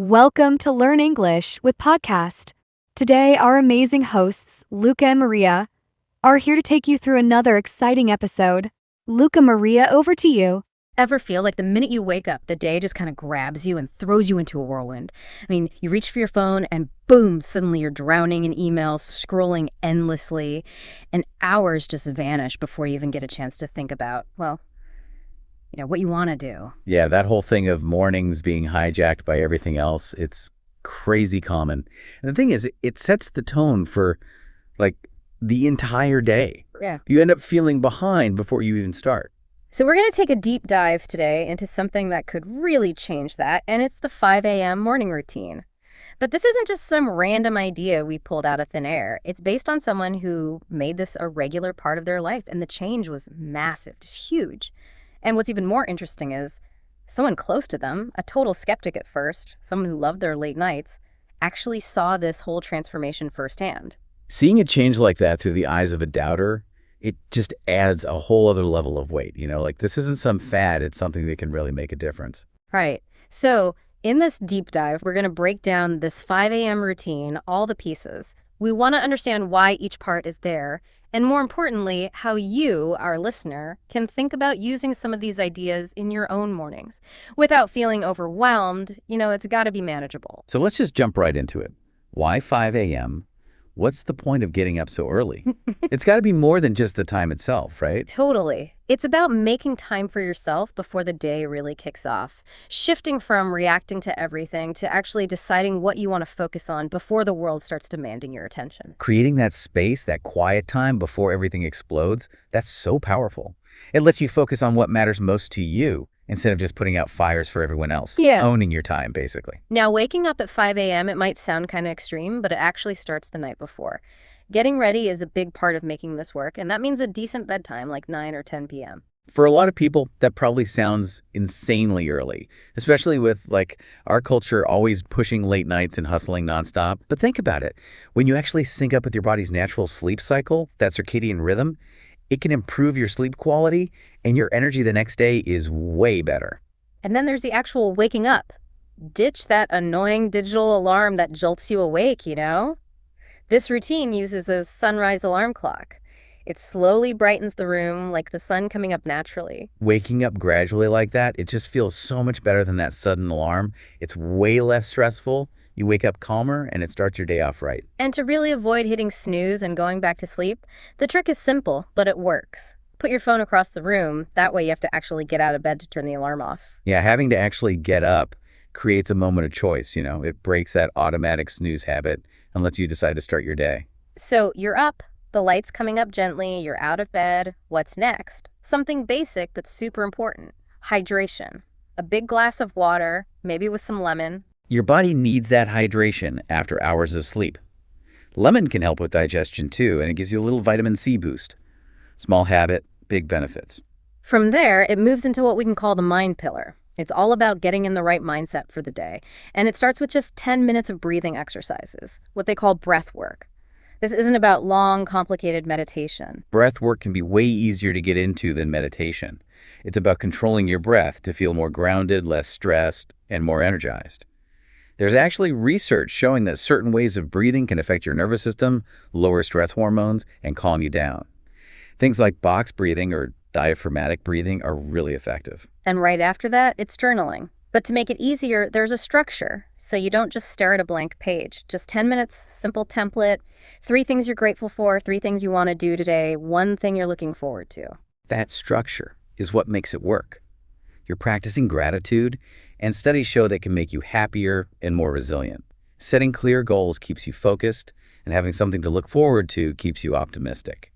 Welcome to Learn English with Podcast. Today, our amazing hosts, Luca and Maria, are here to take you through another exciting episode. Luca, Maria, over to you. Ever feel like the minute you wake up, the day just kind of grabs you and throws you into a whirlwind? I mean, you reach for your phone and boom, suddenly you're drowning in emails, scrolling endlessly, and hours just vanish before you even get a chance to think about, what you want to do. Yeah, that whole thing of mornings being hijacked by everything else, it's crazy common. And the thing is, it sets the tone for, the entire day. Yeah. You end up feeling behind before you even start. So we're going to take a deep dive today into something that could really change that, and it's the 5 a.m. morning routine. But this isn't just some random idea we pulled out of thin air. It's based on someone who made this a regular part of their life, and the change was massive, just huge. And what's even more interesting is someone close to them, a total skeptic at first, someone who loved their late nights, actually saw this whole transformation firsthand. Seeing a change like that through the eyes of a doubter, it just adds a whole other level of weight. This isn't some fad, it's something that can really make a difference. Right. So in this deep dive, we're going to break down this 5 a.m. routine, all the pieces. We want to understand why each part is there, and more importantly, how you, our listener, can think about using some of these ideas in your own mornings. Without feeling overwhelmed, it's got to be manageable. So let's just jump right into it. Why 5 a.m.? What's the point of getting up so early? It's got to be more than just the time itself, right? Totally. It's about making time for yourself before the day really kicks off. Shifting from reacting to everything to actually deciding what you want to focus on before the world starts demanding your attention. Creating that space, that quiet time before everything explodes, that's so powerful. It lets you focus on what matters most to you instead of just putting out fires for everyone else. Yeah. Owning your time, basically. Now, waking up at 5 a.m., it might sound kind of extreme, but it actually starts the night before. Getting ready is a big part of making this work, and that means a decent bedtime, like 9 or 10 p.m. For a lot of people, that probably sounds insanely early, especially with our culture always pushing late nights and hustling nonstop. But think about it. When you actually sync up with your body's natural sleep cycle, that circadian rhythm, it can improve your sleep quality, and your energy the next day is way better. And then there's the actual waking up. Ditch that annoying digital alarm that jolts you awake, This routine uses a sunrise alarm clock. It slowly brightens the room like the sun coming up naturally. Waking up gradually like that, it just feels so much better than that sudden alarm. It's way less stressful. You wake up calmer, and it starts your day off right. And to really avoid hitting snooze and going back to sleep, the trick is simple, but it works. Put your phone across the room. That way you have to actually get out of bed to turn the alarm off. Yeah, having to actually get up creates a moment of choice, It breaks that automatic snooze habit and lets you decide to start your day. So you're up, the light's coming up gently, you're out of bed. What's next? Something basic but super important. Hydration. A big glass of water, maybe with some lemon. Your body needs that hydration after hours of sleep. Lemon can help with digestion too, and it gives you a little vitamin C boost. Small habit, big benefits. From there, it moves into what we can call the mind pillar. It's all about getting in the right mindset for the day. And it starts with just 10 minutes of breathing exercises, what they call breath work. This isn't about long, complicated meditation. Breath work can be way easier to get into than meditation. It's about controlling your breath to feel more grounded, less stressed, and more energized. There's actually research showing that certain ways of breathing can affect your nervous system, lower stress hormones, and calm you down. Things like box breathing or diaphragmatic breathing are really effective. And right after that, it's journaling. But to make it easier, there's a structure, so you don't just stare at a blank page. Just 10 minutes, simple template, 3 things you're grateful for, 3 things you want to do today, 1 thing you're looking forward to. That structure is what makes it work. You're practicing gratitude, and studies show that can make you happier and more resilient. Setting clear goals keeps you focused, and having something to look forward to keeps you optimistic.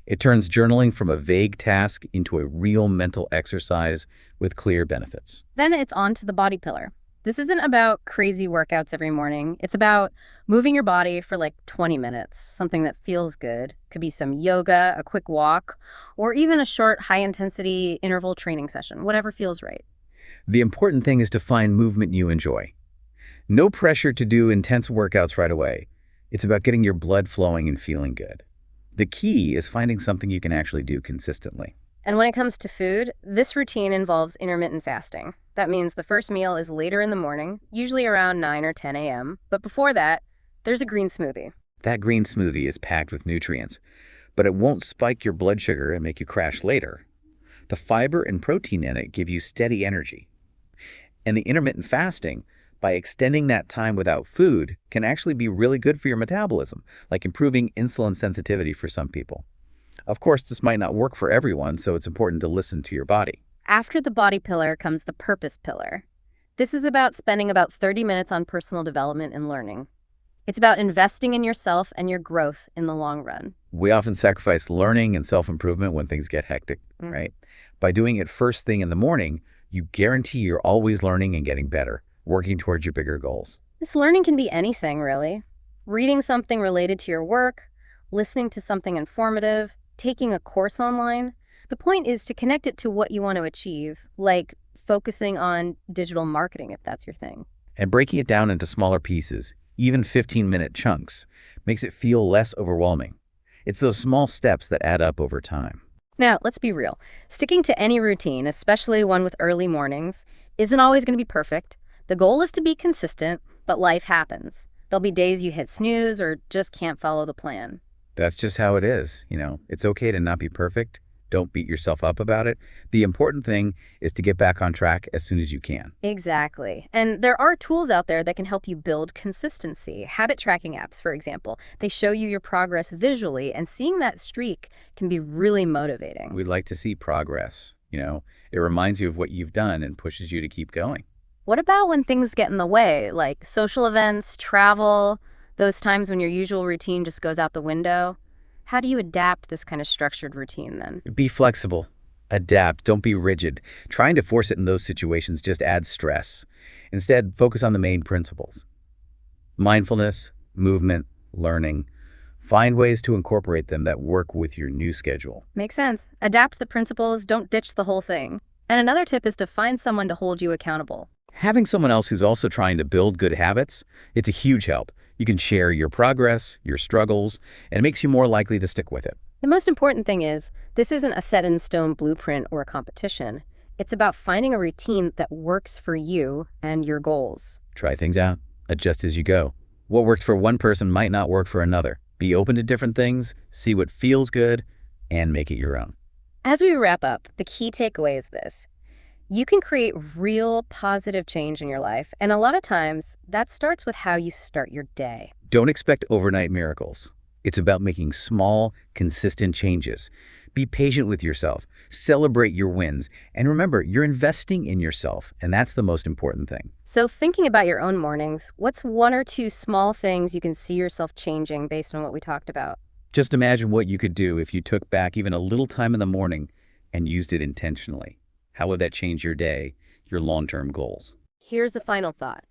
It turns journaling from a vague task into a real mental exercise with clear benefits. Then it's on to the body pillar. This isn't about crazy workouts every morning. It's about moving your body for 20 minutes, something that feels good. Could be some yoga, a quick walk, or even a short high-intensity interval training session, whatever feels right. The important thing is to find movement you enjoy. No pressure to do intense workouts right away. It's about getting your blood flowing and feeling good. The key is finding something you can actually do consistently. And when it comes to food, this routine involves intermittent fasting. That means the first meal is later in the morning, usually around 9 or 10 a.m., but before that, there's a green smoothie. That green smoothie is packed with nutrients, but it won't spike your blood sugar and make you crash later. The fiber and protein in it give you steady energy. And the intermittent fasting, by extending that time without food, can actually be really good for your metabolism, like improving insulin sensitivity for some people. Of course, this might not work for everyone, so it's important to listen to your body. After the body pillar comes the purpose pillar. This is about spending about 30 minutes on personal development and learning. It's about investing in yourself and your growth in the long run. We often sacrifice learning and self-improvement when things get hectic, right? By doing it first thing in the morning, you guarantee you're always learning and getting better, working towards your bigger goals. This learning can be anything, really. Reading something related to your work, listening to something informative, taking a course online. The point is to connect it to what you want to achieve, like focusing on digital marketing if that's your thing. And breaking it down into smaller pieces, even 15-minute chunks, makes it feel less overwhelming. It's those small steps that add up over time. Now, let's be real. Sticking to any routine, especially one with early mornings, isn't always going to be perfect. The goal is to be consistent, but life happens. There'll be days you hit snooze or just can't follow the plan. That's just how it is, It's okay to not be perfect. Don't beat yourself up about it. The important thing is to get back on track as soon as you can. Exactly. And there are tools out there that can help you build consistency. Habit tracking apps, for example. They show you your progress visually, and seeing that streak can be really motivating. We'd like to see progress, It reminds you of what you've done and pushes you to keep going. What about when things get in the way, like social events, travel, those times when your usual routine just goes out the window? How do you adapt this kind of structured routine then? Be flexible. Adapt. Don't be rigid. Trying to force it in those situations just adds stress. Instead, focus on the main principles. Mindfulness, movement, learning. Find ways to incorporate them that work with your new schedule. Makes sense. Adapt the principles, don't ditch the whole thing. And another tip is to find someone to hold you accountable. Having someone else who's also trying to build good habits, it's a huge help. You can share your progress, your struggles, and it makes you more likely to stick with it. The most important thing is, this isn't a set-in-stone blueprint or a competition. It's about finding a routine that works for you and your goals. Try things out. Adjust as you go. What worked for one person might not work for another. Be open to different things, see what feels good, and make it your own. As we wrap up, the key takeaway is this. You can create real positive change in your life, and a lot of times that starts with how you start your day. Don't expect overnight miracles. It's about making small, consistent changes. Be patient with yourself, celebrate your wins, and remember, you're investing in yourself, and that's the most important thing. So thinking about your own mornings, what's one or two small things you can see yourself changing based on what we talked about? Just imagine what you could do if you took back even a little time in the morning and used it intentionally. How would that change your day, your long-term goals? Here's a final thought.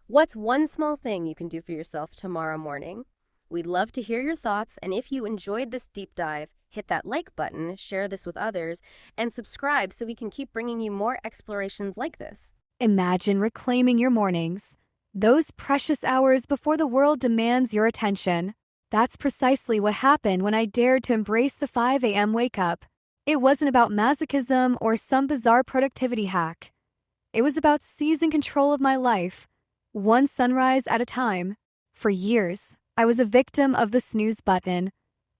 What's one small thing you can do for yourself tomorrow morning? We'd love to hear your thoughts, and if you enjoyed this deep dive, hit that like button, share this with others, and subscribe so we can keep bringing you more explorations like this. Imagine reclaiming your mornings, those precious hours before the world demands your attention. That's precisely what happened when I dared to embrace the 5 a.m. wake-up. It wasn't about masochism or some bizarre productivity hack. It was about seizing control of my life, one sunrise at a time. For years, I was a victim of the snooze button,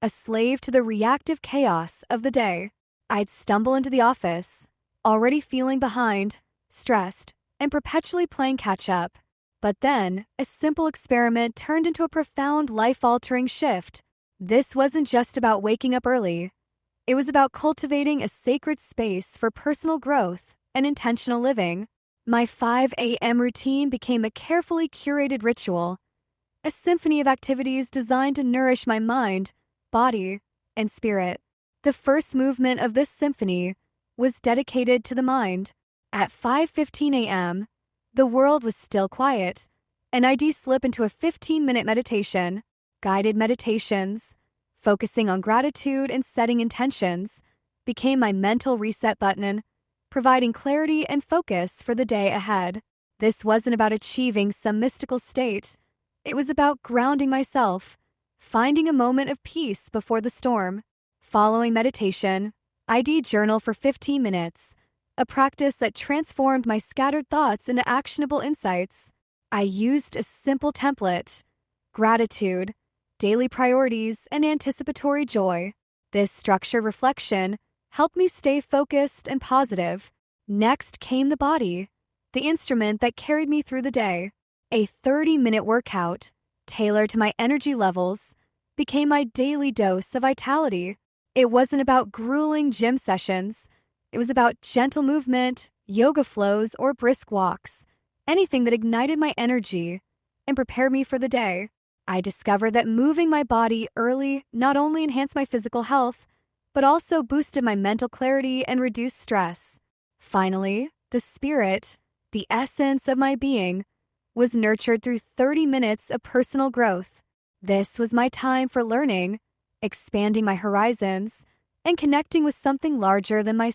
a slave to the reactive chaos of the day. I'd stumble into the office, already feeling behind, stressed, and perpetually playing catch-up. But then, a simple experiment turned into a profound life-altering shift. This wasn't just about waking up early. It was about cultivating a sacred space for personal growth and intentional living. My 5 a.m. routine became a carefully curated ritual, a symphony of activities designed to nourish my mind, body, and spirit. The first movement of this symphony was dedicated to the mind. At 5:15 a.m., the world was still quiet, and I'd slip into a 15-minute meditation, guided meditations. Focusing on gratitude and setting intentions became my mental reset button, providing clarity and focus for the day ahead. This wasn't about achieving some mystical state. It was about grounding myself, finding a moment of peace before the storm. Following meditation, I'd journal for 15 minutes, a practice that transformed my scattered thoughts into actionable insights. I used a simple template: gratitude, daily priorities, and anticipatory joy. This structured reflection helped me stay focused and positive. Next came the body, the instrument that carried me through the day. A 30-minute workout, tailored to my energy levels, became my daily dose of vitality. It wasn't about grueling gym sessions. It was about gentle movement, yoga flows, or brisk walks, anything that ignited my energy and prepared me for the day. I discovered that moving my body early not only enhanced my physical health, but also boosted my mental clarity and reduced stress. Finally, the spirit, the essence of my being, was nurtured through 30 minutes of personal growth. This was my time for learning, expanding my horizons, and connecting with something larger than myself.